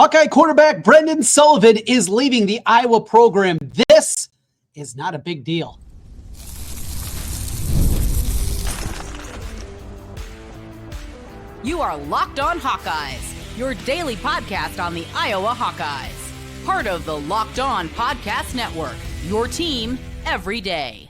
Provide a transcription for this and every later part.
Hawkeye quarterback Brennan Sullivan is leaving the Iowa program. This is not a big deal. You are Locked On Hawkeyes, your daily podcast on the Iowa Hawkeyes. Part of the Locked On Podcast Network, your team every day.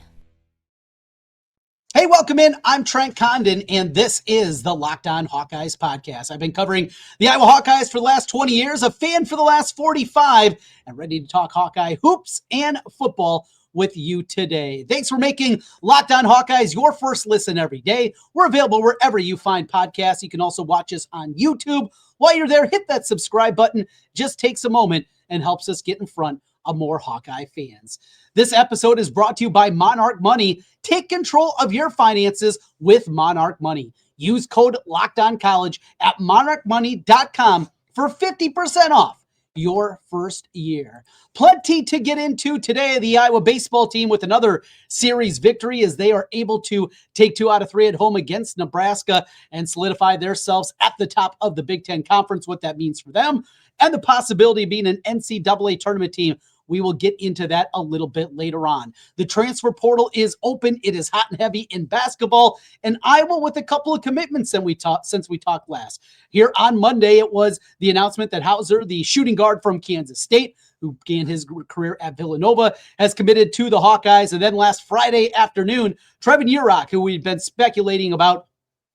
Hey, welcome in. I'm Trent Condon, and this is the Locked On Hawkeyes podcast. I've been covering the Iowa Hawkeyes for the last 20 years, a fan for the last 45, and ready to talk Hawkeye hoops and football with you today. Thanks for making Locked On Hawkeyes your first listen every day. We're available wherever you find podcasts. You can also watch us on YouTube. While you're there, hit that subscribe button. Just takes a moment and helps us get in front of more Hawkeye fans. This episode is brought to you by Monarch Money. Take control of your finances with Monarch Money. Use code LOCKEDONCollege at monarchmoney.com for 50% off your first year. Plenty to get into today. The Iowa baseball team with another series victory as they are able to take 2 out of 3 at home against Nebraska and solidify themselves at the top of the Big Ten Conference, what that means for them, and the possibility of being an NCAA tournament team. We will get into that a little bit later on. The transfer portal is open. It is hot and heavy in basketball, and Iowa with a couple of commitments since we talked last. Here on Monday, it was the announcement that Hauser, the shooting guard from Kansas State, who began his career at Villanova, has committed to the Hawkeyes. And then last Friday afternoon, Trevin Yurok, who we've been speculating about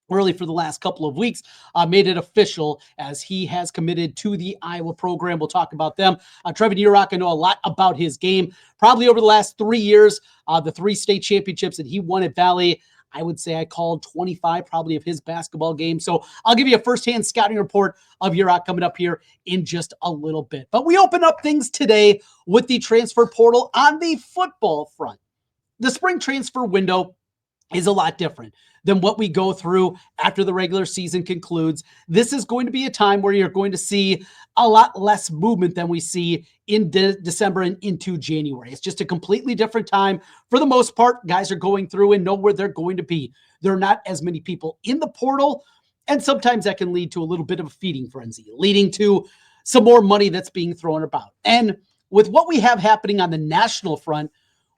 early for the last couple of weeks, made it official as he has committed to the Iowa program. We'll talk about them. Trevin Yurok, I know a lot about his game. Probably over the last 3 years, the 3 state championships that he won at Valley, I would say I called 25 probably of his basketball game. So I'll give you a firsthand scouting report of Yurok coming up here in just a little bit. But we open up things today with the transfer portal on the football front. The spring transfer window is a lot different than what we go through after the regular season concludes. This is going to be a time where you're going to see a lot less movement than we see in December and into January. It's just a completely different time. For the most part, guys are going through and know where they're going to be. There are not as many people in the portal, and sometimes that can lead to a little bit of a feeding frenzy, leading to some more money that's being thrown about. And with what we have happening on the national front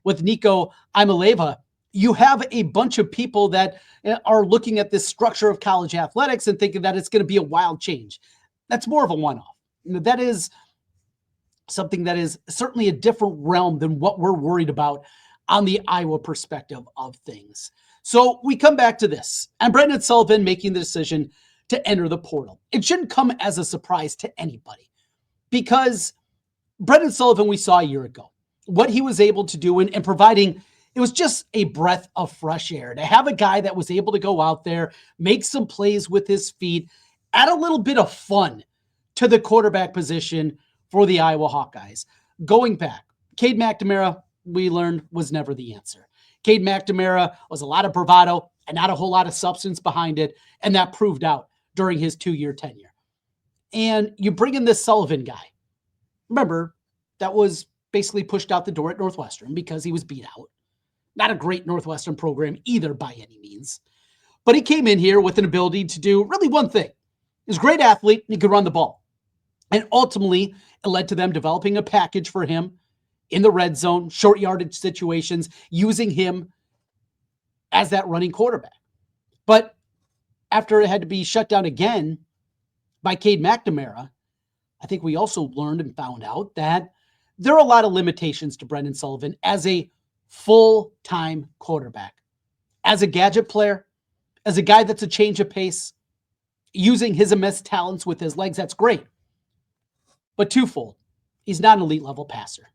with Nico Imaleva, you have a bunch of people that are looking at this structure of college athletics and thinking that it's going to be a wild change. That's more of a one-off. That is something that is certainly a different realm than what we're worried about on the Iowa perspective of things. So we come back to this, and Brennan Sullivan making the decision to enter the portal. It shouldn't come as a surprise to anybody, because Brennan Sullivan, we saw a year ago, what he was able to do and providing. It was just a breath of fresh air to have a guy that was able to go out there, make some plays with his feet, add a little bit of fun to the quarterback position for the Iowa Hawkeyes. Going back, Cade McNamara, we learned, was never the answer. Cade McNamara was a lot of bravado and not a whole lot of substance behind it, and that proved out during his 2-year tenure. And you bring in this Sullivan guy. Remember, that was basically pushed out the door at Northwestern because he was beat out. Not a great Northwestern program either by any means. But he came in here with an ability to do really one thing. He was a great athlete and he could run the ball. And ultimately, it led to them developing a package for him in the red zone, short yardage situations, using him as that running quarterback. But after it had to be shut down again by Cade McNamara, I think we also learned and found out that there are a lot of limitations to Brennan Sullivan as a full-time quarterback. As a gadget player, as a guy that's a change of pace, using his immense talents with his legs, that's great. But twofold, he's not an elite level passer.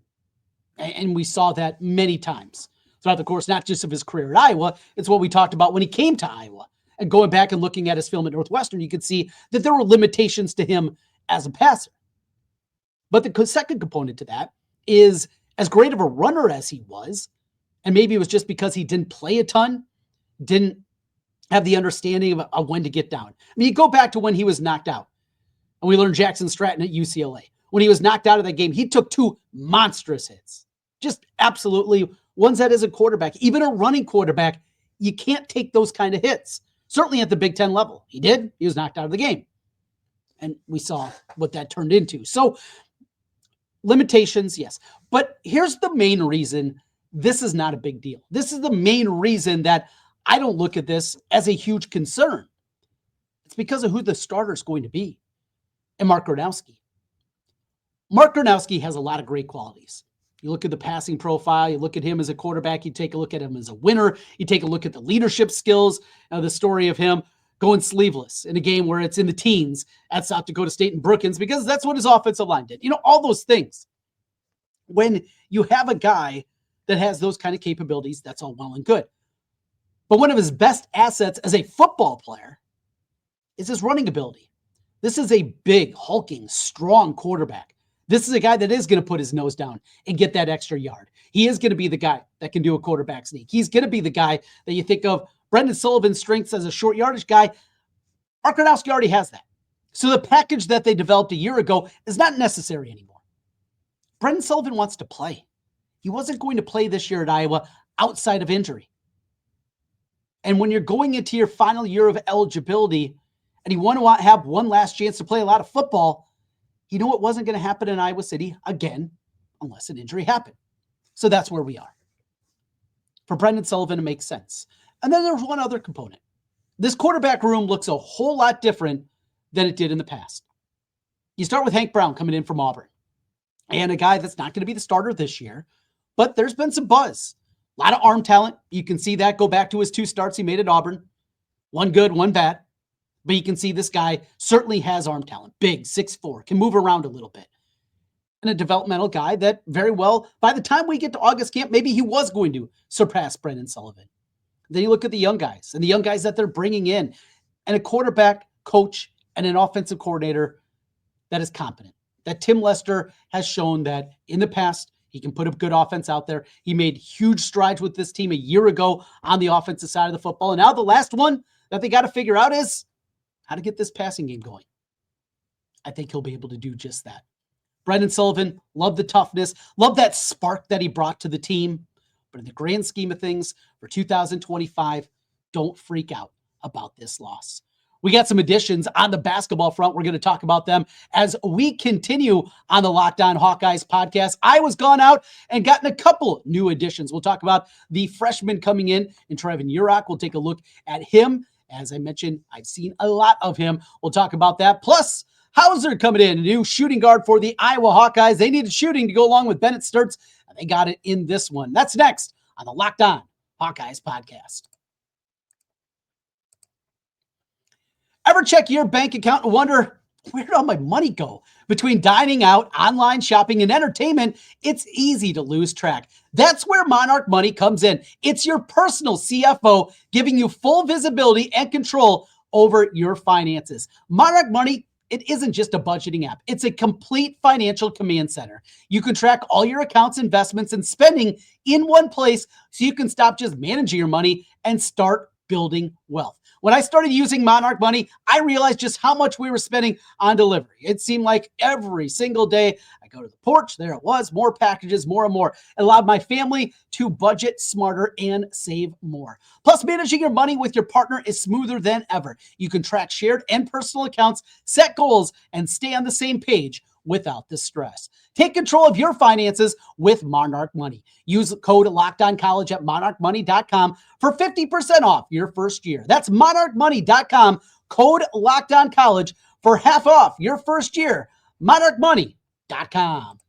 And we saw that many times throughout the course, not just of his career at Iowa, it's what we talked about when he came to Iowa. And going back and looking at his film at Northwestern, you could see that there were limitations to him as a passer. But the second component to that is, as great of a runner as he was, and maybe it was just because he didn't play a ton, didn't have the understanding of when to get down. I mean, you go back to when he was knocked out, and we learned Jackson Stratton at UCLA. When he was knocked out of that game, he took 2 monstrous hits. Just absolutely ones that as a quarterback, even a running quarterback, you can't take those kind of hits. Certainly at the Big Ten level. He did. He was knocked out of the game. And we saw what that turned into. So limitations, yes. But here's the main reason this is not a big deal. This is the main reason that I don't look at this as a huge concern. It's because of who the starter is going to be. And Mark Gronowski. Mark Gronowski has a lot of great qualities. You look at the passing profile, you look at him as a quarterback, you take a look at him as a winner, you take a look at the leadership skills, the story of him going sleeveless in a game where it's in the teens at South Dakota State and Brookings, because that's what his offensive line did. All those things. When you have a guy that has those kind of capabilities, that's all well and good. But one of his best assets as a football player is his running ability. This is a big, hulking, strong quarterback. This is a guy that is going to put his nose down and get that extra yard. He is going to be the guy that can do a quarterback sneak. He's going to be the guy that you think of Brendan Sullivan's strengths as a short yardage guy. Mark Gronowski already has that. So the package that they developed a year ago is not necessary anymore. Brendan Sullivan wants to play. He wasn't going to play this year at Iowa outside of injury. And when you're going into your final year of eligibility and you want to have one last chance to play a lot of football, it wasn't going to happen in Iowa City again unless an injury happened. So that's where we are. For Brendan Sullivan, it makes sense. And then there's one other component. This quarterback room looks a whole lot different than it did in the past. You start with Hank Brown coming in from Auburn, and a guy that's not going to be the starter this year, but there's been some buzz. A lot of arm talent. You can see that go back to his 2 starts he made at Auburn. One good, one bad. But you can see this guy certainly has arm talent. Big, 6'4", can move around a little bit. And a developmental guy that very well, by the time we get to August camp, maybe he was going to surpass Brendan Sullivan. Then you look at the young guys and the young guys that they're bringing in, and a quarterback coach and an offensive coordinator that is competent. That Tim Lester has shown that in the past, he can put a good offense out there. He made huge strides with this team a year ago on the offensive side of the football. And now the last one that they got to figure out is how to get this passing game going. I think he'll be able to do just that. Brendan Sullivan, love the toughness, love that spark that he brought to the team. But in the grand scheme of things, for 2025, don't freak out about this loss. We got some additions on the basketball front. We're going to talk about them as we continue on the Locked On Hawkeyes podcast. Iowa's gone out and gotten a couple new additions. We'll talk about the freshman coming in Trevin Yurok. We'll take a look at him. As I mentioned, I've seen a lot of him. We'll talk about that. Plus, Hauser coming in, a new shooting guard for the Iowa Hawkeyes. They needed shooting to go along with Bennett Sturts, and they got it in this one. That's next on the Locked On Hawkeyes podcast. Ever check your bank account and wonder, where did all my money go? Between dining out, online shopping, and entertainment, it's easy to lose track. That's where Monarch Money comes in. It's your personal CFO giving you full visibility and control over your finances. Monarch Money, it isn't just a budgeting app. It's a complete financial command center. You can track all your accounts, investments, and spending in one place so you can stop just managing your money and start building wealth. When I started using Monarch Money, I realized just how much we were spending on delivery. It seemed like every single day I go to the porch, there it was, more packages, more and more. It allowed my family to budget smarter and save more. Plus, managing your money with your partner is smoother than ever. You can track shared and personal accounts, set goals, and stay on the same page without the stress. Take control of your finances with Monarch Money. Use code LOCKEDONCollege at monarchmoney.com for 50% off your first year. That's monarchmoney.com, code LOCKEDONCollege for half off your first year. monarchmoney.com.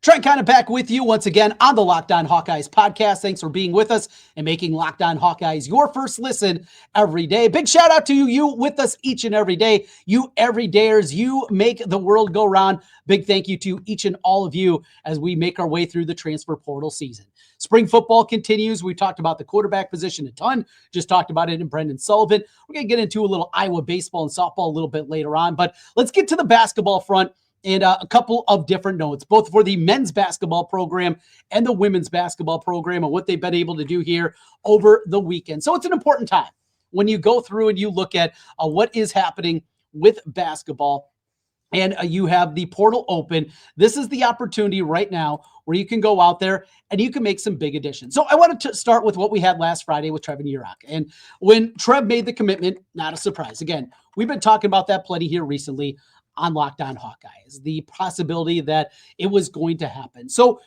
Trent kind of back with you once again on the Locked On Hawkeyes podcast. Thanks for being with us and making Locked On Hawkeyes your first listen every day. Big shout out to you with us each and every day. You everydayers, you make the world go round. Big thank you to each and all of you as we make our way through the transfer portal season. Spring football continues. We talked about the quarterback position a ton. Just talked about it in Brendan Sullivan. We're going to get into a little Iowa baseball and softball a little bit later on, but let's get to the basketball front. And a couple of different notes, both for the men's basketball program and the women's basketball program and what they've been able to do here over the weekend. So it's an important time when you go through and you look at what is happening with basketball. and you have the portal open. This is the opportunity right now where you can go out there and you can make some big additions. So I wanted to start with what we had last Friday with Trevin Yurok. And when Trev made the commitment, not a surprise. Again, we've been talking about that plenty here recently on Locked On Hawkeyes, the possibility that it was going to happen. So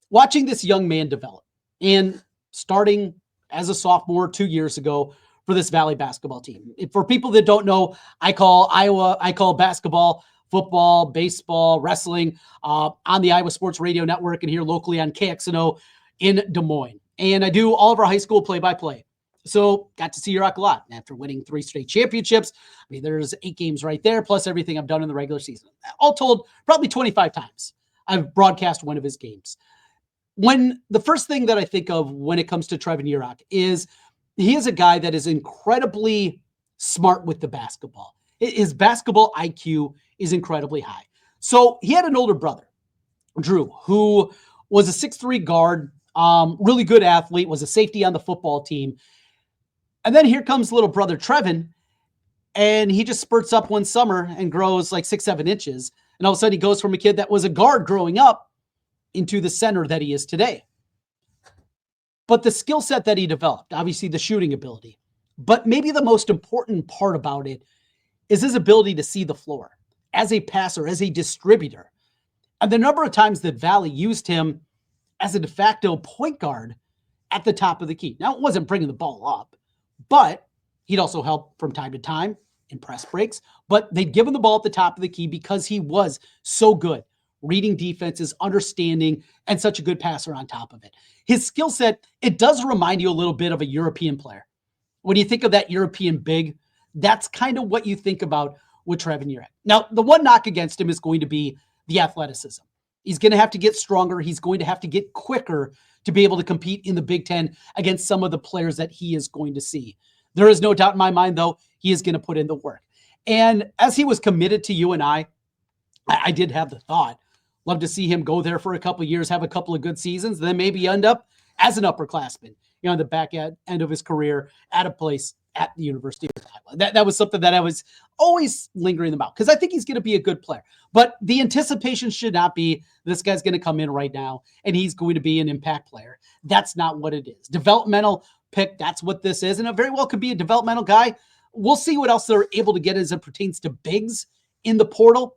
watching this young man develop and starting as a sophomore 2 years ago for this Valley basketball team. For people that don't know, I call basketball, football, baseball, wrestling on the Iowa Sports Radio Network and here locally on KXNO in Des Moines. And I do all of our high school play-by-play. So got to see Yurok a lot after winning 3 straight championships. I mean, there's 8 games right there, plus everything I've done in the regular season. All told, probably 25 times I've broadcast one of his games. When the first thing that I think of when it comes to Trevin Yurok is he is a guy that is incredibly smart with the basketball. His basketball IQ is incredibly high. So he had an older brother, Drew, who was a 6'3" guard, really good athlete, was a safety on the football team. And then here comes little brother Trevin, and he just spurts up one summer and grows like 6-7 inches. And all of a sudden he goes from a kid that was a guard growing up into the center that he is today. But the skill set that he developed, obviously the shooting ability, but maybe the most important part about it is his ability to see the floor as a passer, as a distributor. And the number of times that Valley used him as a de facto point guard at the top of the key. Now, it wasn't bringing the ball up, but he'd also help from time to time in press breaks. But they'd give him the ball at the top of the key because he was so good reading defenses, understanding, and such a good passer on top of it. His skill set, it does remind you a little bit of a European player. When you think of that European big, that's kind of what you think about with Trevin Yurok. Now, the one knock against him is going to be the athleticism. He's going to have to get stronger. He's going to have to get quicker to be able to compete in the Big Ten against some of the players that he is going to see. There is no doubt in my mind, though, he is going to put in the work. And as he was committed to UNI, I did have the thought, love to see him go there for a couple of years, have a couple of good seasons, then maybe end up as an upperclassman, on the back end of his career at a place at the University of Iowa. That was something that I was always lingering about because I think he's going to be a good player. But the anticipation should not be this guy's going to come in right now and he's going to be an impact player. That's not what it is. Developmental pick, that's what this is. And it very well could be a developmental guy. We'll see what else they're able to get as it pertains to bigs in the portal.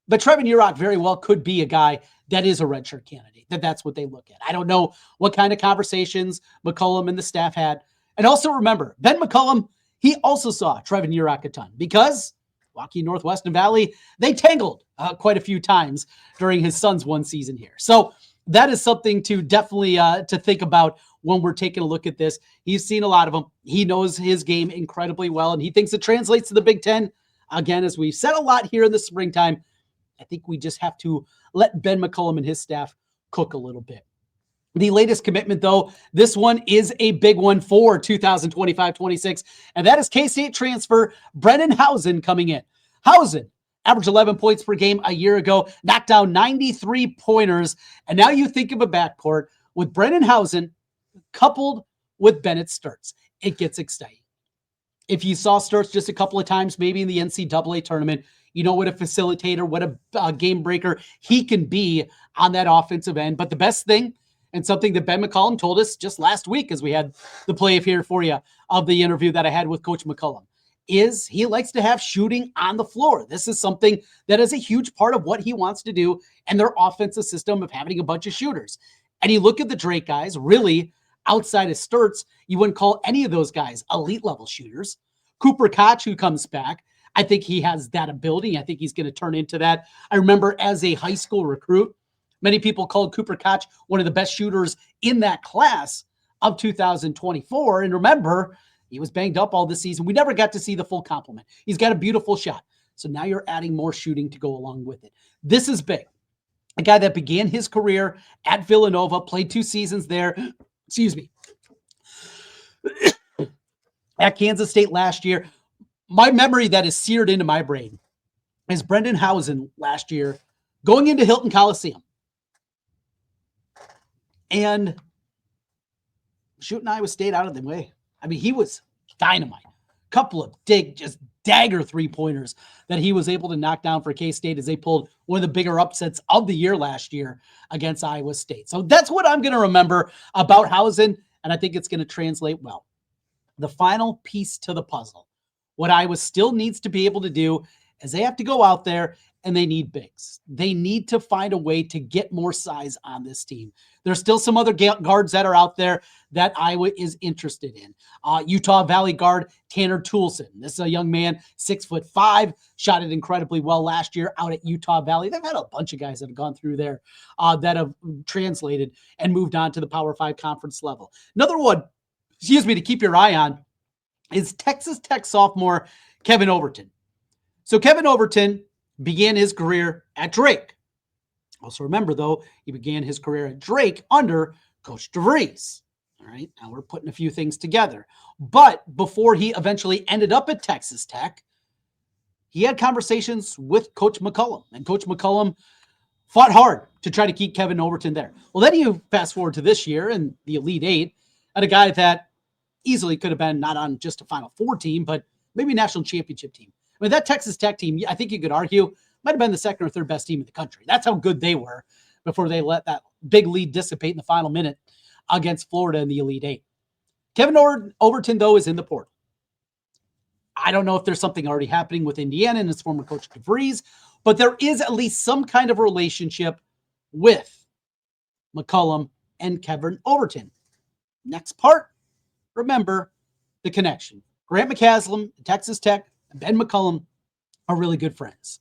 But Trevin Yurok very well could be a guy that is a redshirt candidate, that's what they look at. I don't know what kind of conversations McCollum and the staff had. And also remember, Ben McCollum, he also saw Trevin Yurok a ton because Waukee Northwest and Valley, they tangled quite a few times during his son's one season here. So that is something to definitely to think about when we're taking a look at this. He's seen a lot of them. He knows his game incredibly well, and he thinks it translates to the Big Ten. Again, as we've said a lot here in the springtime, I think we just have to let Ben McCollum and his staff cook a little bit. The latest commitment, though, this one is a big one for 2025-26, and that is K-State transfer Brennan Hausen coming in. Hausen averaged 11 points per game a year ago, knocked down 93 pointers, and now you think of a backcourt with Brennan Hausen coupled with Bennett Sturts. It gets exciting. If you saw Sturts just a couple of times, maybe in the NCAA tournament, you know what a facilitator, what a game breaker he can be on that offensive end. But the best thing, and something that Ben McCollum told us just last week as we had the play here for you of the interview that I had with Coach McCollum, is he likes to have shooting on the floor. This is something that is a huge part of what he wants to do and their offensive system of having a bunch of shooters. And you look at the Drake guys, really, outside of Sturts, you wouldn't call any of those guys elite level shooters. Cooper Koch, who comes back, I think he has that ability. I think he's going to turn into that. I remember as a high school recruit, many people called Cooper Koch one of the best shooters in that class of 2024. And remember, he was banged up all this season. We never got to see the full complement. He's got a beautiful shot. So now you're adding more shooting to go along with it. This is big. A guy that began his career at Villanova, played 2 seasons there. Excuse me. At Kansas State last year. My memory that is seared into my brain is Brendan Hausen last year going into Hilton Coliseum and shooting Iowa State out of the way. I mean, he was dynamite. Couple of just dagger three-pointers that he was able to knock down for K-State as they pulled one of the bigger upsets of the year last year against Iowa State. So that's what I'm going to remember about Hausen, and I think it's going to translate well. The final piece to the puzzle, what Iowa still needs to be able to do is they have to go out there and they need bigs. They need to find a way to get more size on this team. There's still some other guards that are out there that Iowa is interested in. Utah Valley guard Tanner Toolson. This is a young man, 6'5", shot it incredibly well last year out at Utah Valley. They've had a bunch of guys that have gone through there that have translated and moved on to the Power 5 conference level. Another one, to keep your eye on is Texas Tech sophomore Kevin Overton. So Kevin Overton began his career at Drake. Also remember, though, he began his career at Drake under Coach DeVries. All right, now we're putting a few things together. But before he eventually ended up at Texas Tech, he had conversations with Coach McCollum, and Coach McCollum fought hard to try to keep Kevin Overton there. Well, then you fast forward to this year and the Elite Eight, and a guy that easily could have been not on just a Final Four team, but maybe a national championship team. I mean, that Texas Tech team, I think you could argue, might have been the second or third best team in the country. That's how good they were before they let that big lead dissipate in the final minute against Florida in the Elite Eight. Kevin Overton, though, is in the portal. I don't know if there's something already happening with Indiana and his former coach DeVries, but there is at least some kind of relationship with McCollum and Kevin Overton. Next part, remember the connection. Grant McCaslam, Texas Tech, and Ben McCollum are really good friends.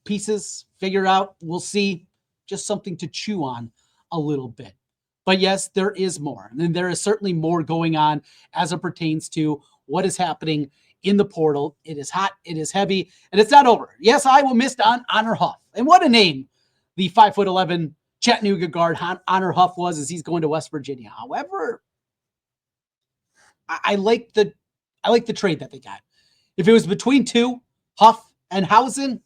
Pieces, figure out, we'll see. Just something to chew on a little bit. But yes, there is more. And there is certainly more going on as it pertains to what is happening in the portal. It is hot, it is heavy, and it's not over. Yes, Iowa missed on Honor Huff. And what a name the 5'11" Chattanooga guard Honor Huff was as he's going to West Virginia. However, I like the trade that they got. If it was between two, Huff and Hausen,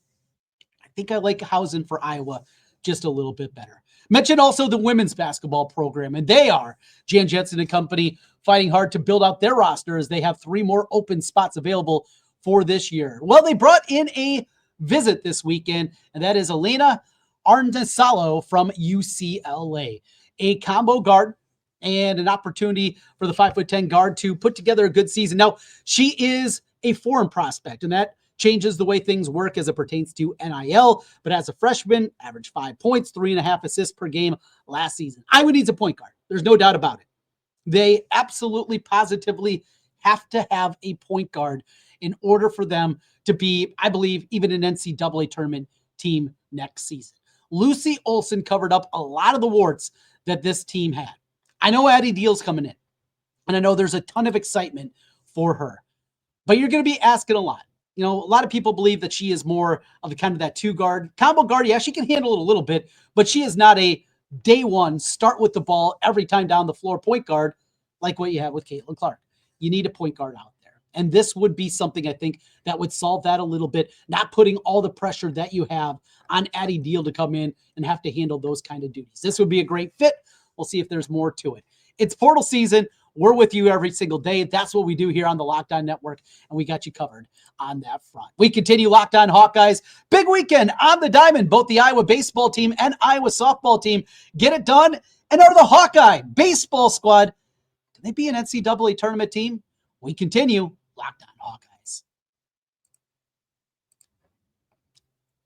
I think I like Hausen for Iowa just a little bit better. Mention also the women's basketball program, and they are Jan Jensen and company fighting hard to build out their roster as they have 3 more open spots available for this year. Well, they brought in a visit this weekend, and that is Elena Arnasalo from UCLA, a combo guard and an opportunity for the 5'10" guard to put together a good season. Now, she is a foreign prospect, and that changes the way things work as it pertains to NIL. But as a freshman, averaged 5 points, 3.5 assists per game last season. Iowa needs a point guard. There's no doubt about it. They absolutely, positively have to have a point guard in order for them to be, I believe, even an NCAA tournament team next season. Lucy Olson covered up a lot of the warts that this team had. I know Addie Deal's coming in, and I know there's a ton of excitement for her. But you're going to be asking a lot. You know, a lot of people believe that she is more of the kind of that 2 guard. Combo guard, yeah, she can handle it a little bit, but she is not a day one, start with the ball every time down the floor point guard like what you have with Caitlin Clark. You need a point guard out there. And this would be something, I think, that would solve that a little bit, not putting all the pressure that you have on Addie Deal to come in and have to handle those kind of duties. This would be a great fit. We'll see if there's more to it. It's portal season. We're with you every single day. That's what we do here on the Locked On Network, and we got you covered on that front. We continue Locked On Hawkeyes. Big weekend on the diamond. Both the Iowa baseball team and Iowa softball team get it done. And are the Hawkeye baseball squad, can they be an NCAA tournament team? We continue Locked On Hawkeyes.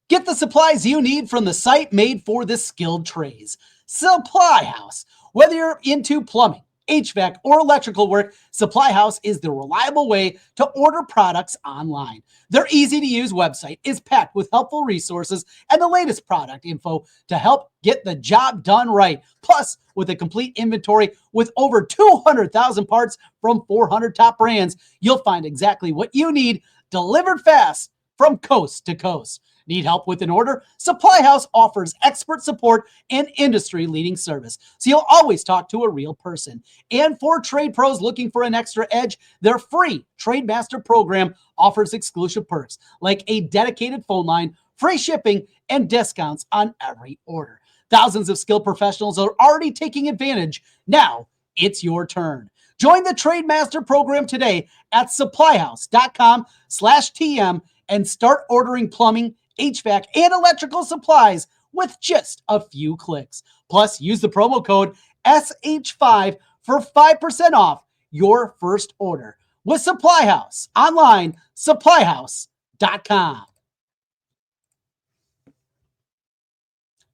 Get the supplies you need from the site made for the skilled trades. SupplyHouse. Whether you're into plumbing, HVAC, or electrical work, SupplyHouse is the reliable way to order products online. Their easy-to-use website is packed with helpful resources and the latest product info to help get the job done right. Plus, with a complete inventory with over 200,000 parts from 400 top brands, you'll find exactly what you need delivered fast from coast to coast. Need help with an order? SupplyHouse offers expert support and industry-leading service, so you'll always talk to a real person. And for trade pros looking for an extra edge, their free Trade Master program offers exclusive perks like a dedicated phone line, free shipping, and discounts on every order. Thousands of skilled professionals are already taking advantage. Now it's your turn. Join the Trade Master program today at supplyhouse.com/TM and start ordering plumbing, HVAC, and electrical supplies with just a few clicks. Plus, use the promo code SH5 for 5% off your first order with Supply House. Online, supplyhouse.com.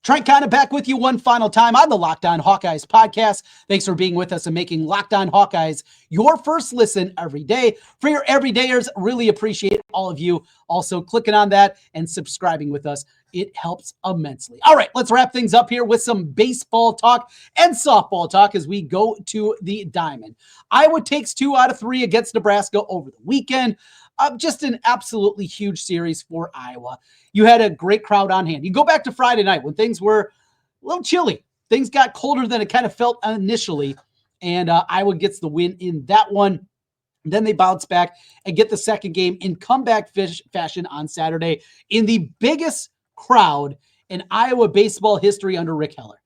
Trent Condon back with you one final time on the Locked On Hawkeyes podcast. Thanks for being with us and making Locked On Hawkeyes your first listen every day. For your everydayers, really appreciate all of you also clicking on that and subscribing with us. It helps immensely. All right, let's wrap things up here with some baseball talk and softball talk as we go to the diamond. Iowa takes 2 out of 3 against Nebraska over the weekend. Just an absolutely huge series for Iowa. You had a great crowd on hand. You go back to Friday night when things were a little chilly. Things got colder than it kind of felt initially, and Iowa gets the win in that one. Then they bounce back and get the second game in comeback fashion on Saturday in the biggest crowd in Iowa baseball history under Rick Heller.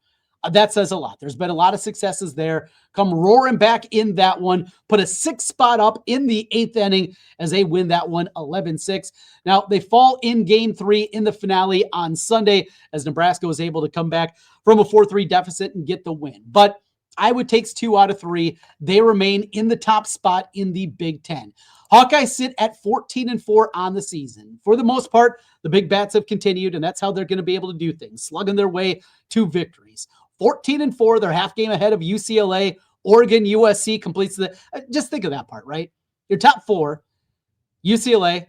That says a lot. There's been a lot of successes there. Come roaring back in that one. Put a 6 spot up in the 8th inning as they win that one 11-6. Now, they fall in game 3 in the finale on Sunday as Nebraska was able to come back from a 4-3 deficit and get the win. But Iowa takes 2 out of 3. They remain in the top spot in the Big Ten. Hawkeyes sit at 14-4 on the season. For the most part, the big bats have continued, and that's how they're going to be able to do things, slugging their way to victories. 14-4, they're half game ahead of UCLA. Oregon, USC completes the. Just think of that part, right? Your top 4, UCLA,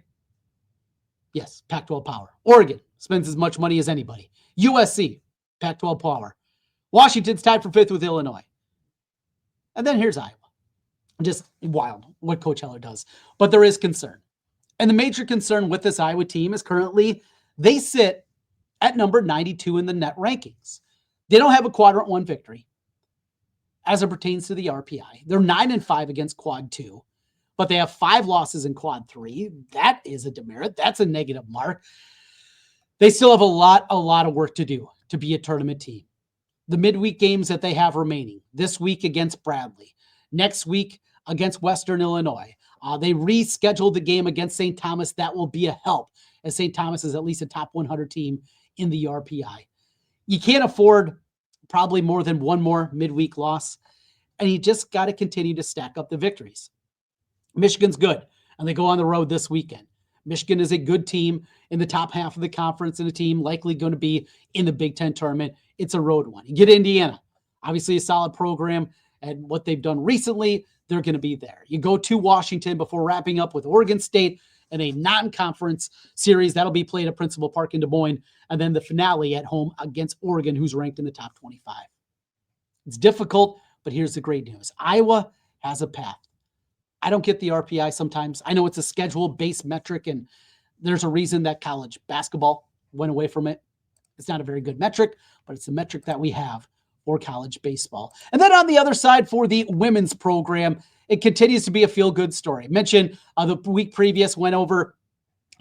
yes, Pac-12 power. Oregon spends as much money as anybody. USC, Pac-12 power. Washington's tied for 5th with Illinois. And then here's Iowa. Just wild what Coach Heller does. But there is concern. And the major concern with this Iowa team is currently they sit at number 92 in the net rankings. They don't have a quadrant 1 victory as it pertains to the RPI. They're 9-5 against quad 2, but they have 5 losses in quad 3. That is a demerit. That's a negative mark. They still have a lot of work to do to be a tournament team. The midweek games that they have remaining this week against Bradley, next week against Western Illinois. They rescheduled the game against St. Thomas. That will be a help as St. Thomas is at least a top 100 team in the RPI. You can't afford probably more than one more midweek loss, and you just got to continue to stack up the victories. Michigan's good, and they go on the road this weekend. Michigan is a good team in the top half of the conference and a team likely going to be in the Big Ten tournament. It's a road one. You get Indiana, obviously a solid program, and what they've done recently, they're going to be there. You go to Washington before wrapping up with Oregon State in a non-conference series. That'll be played at Principal Park in Des Moines, and then the finale at home against Oregon, who's ranked in the top 25. It's difficult, but here's the great news. Iowa has a path. I don't get the RPI sometimes. I know it's a schedule-based metric, and there's a reason that college basketball went away from it. It's not a very good metric, but it's the metric that we have for college baseball. And then on the other side for the women's program, it continues to be a feel-good story. I mentioned the week previous, went over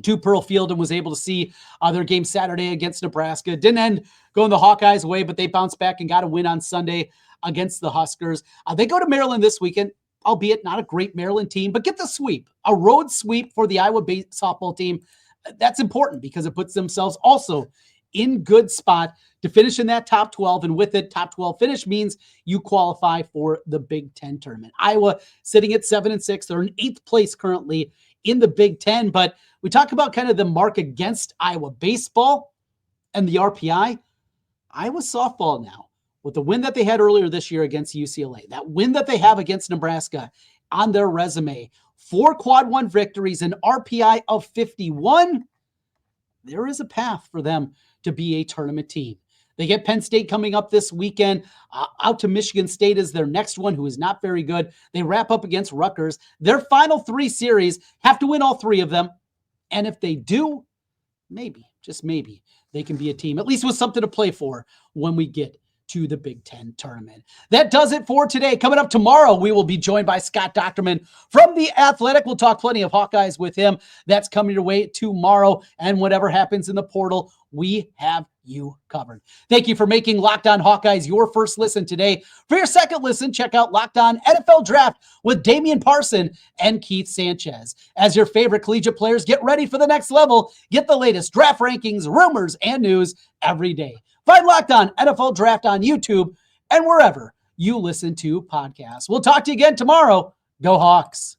to Pearl Field and was able to see their game Saturday against Nebraska. Didn't end going the Hawkeyes' way, but they bounced back and got a win on Sunday against the Huskers. They go to Maryland this weekend, albeit not a great Maryland team, but get the sweep, a road sweep for the Iowa softball team. That's important because it puts themselves also in good spot to finish in that top 12. And with it, top 12 finish means you qualify for the Big Ten tournament. Iowa sitting at 7-6. They're in 8th place currently in the Big Ten. But we talk about kind of the mark against Iowa baseball and the RPI. Iowa softball now, with the win that they had earlier this year against UCLA, that win that they have against Nebraska on their resume, 4 quad 1 victories, an RPI of 51. There is a path for them to be a tournament team. They get Penn State coming up this weekend, out to Michigan State is their next one, who is not very good. They wrap up against Rutgers. Their final 3 series, have to win all 3 of them. And if they do, maybe, just maybe, they can be a team, at least with something to play for when we get to the Big Ten tournament. That does it for today. Coming up tomorrow, we will be joined by Scott Docterman from The Athletic. We'll talk plenty of Hawkeyes with him. That's coming your way tomorrow. And whatever happens in the portal, we have you covered. Thank you for making Locked On Hawkeyes your first listen today. For your second listen, check out Locked On NFL Draft with Damian Parson and Keith Sanchez. As your favorite collegiate players get ready for the next level, get the latest draft rankings, rumors, and news every day. Find Locked On NFL Draft on YouTube and wherever you listen to podcasts. We'll talk to you again tomorrow. Go Hawks.